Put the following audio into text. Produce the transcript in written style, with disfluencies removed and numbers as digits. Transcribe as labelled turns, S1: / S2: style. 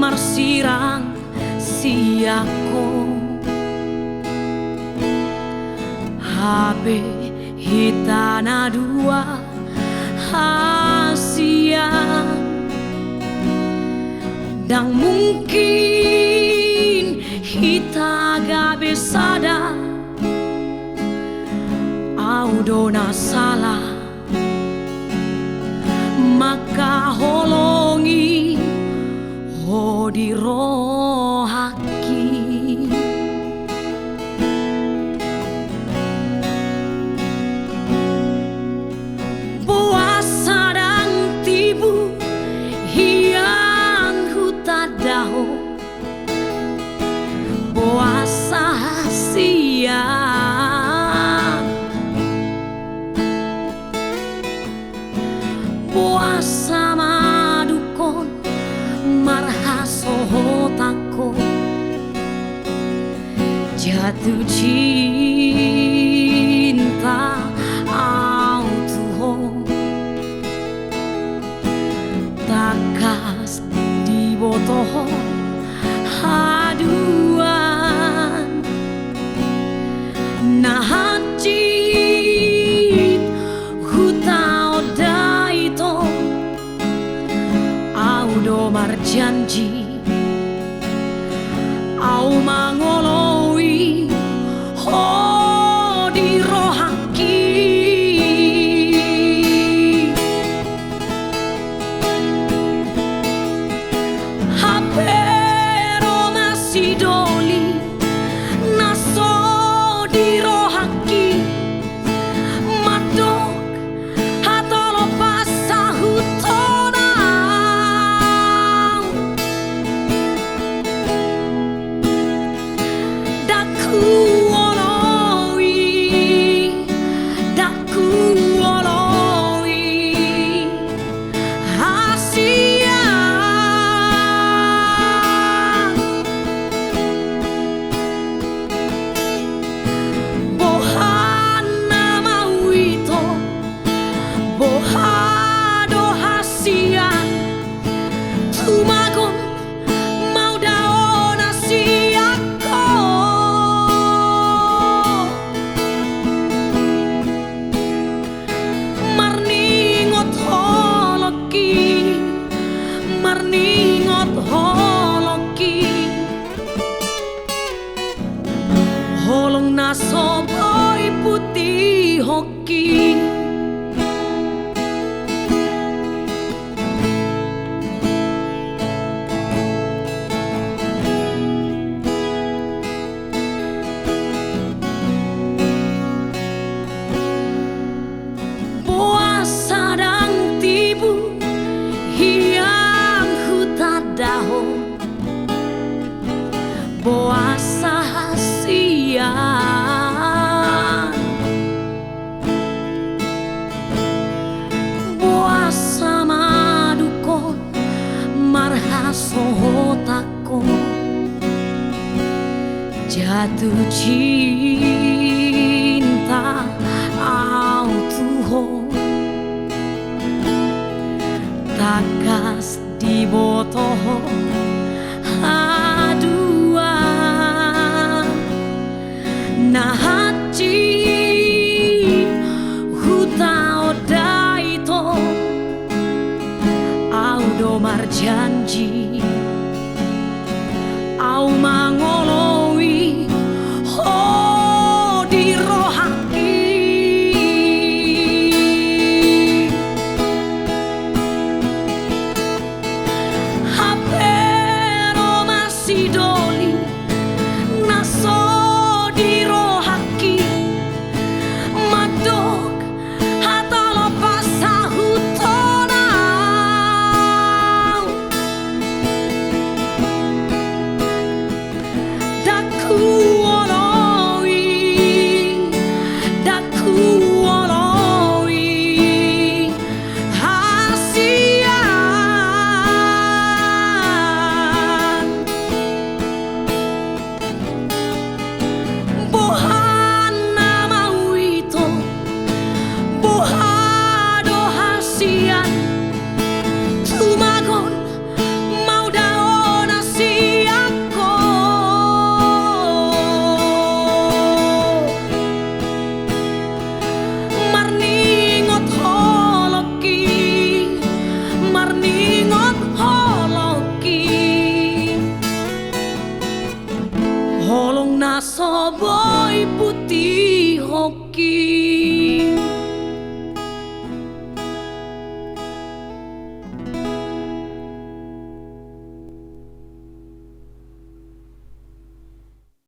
S1: marsirang siako habe hitana dua hasia dan mungkin hita gak besada audona salah maka holongi hodi rohaki puasa dan tibu hiang hutadaho puasa siang puasa madukon marhasohotako jatuh cinta autuho takas dibotoho haduan nahajit hutao daito audo marjanji au mangoloi hodi rohaki hapero masidoli naso di rohaki madok hatolo pasa hutona daku oloi hasia bohana mauito bohado hasia tumagon mau daona siako marningot holoki holong naso boy putih hoki puasa dan tibu hiang hutadaho puasa siang puasa madukon marhasohotako jatuh cinta autuho takas dibotoho haduan nahaji hutao daito audo marjanji au mangoloi hodi rohaki hape Masoboi putih hoki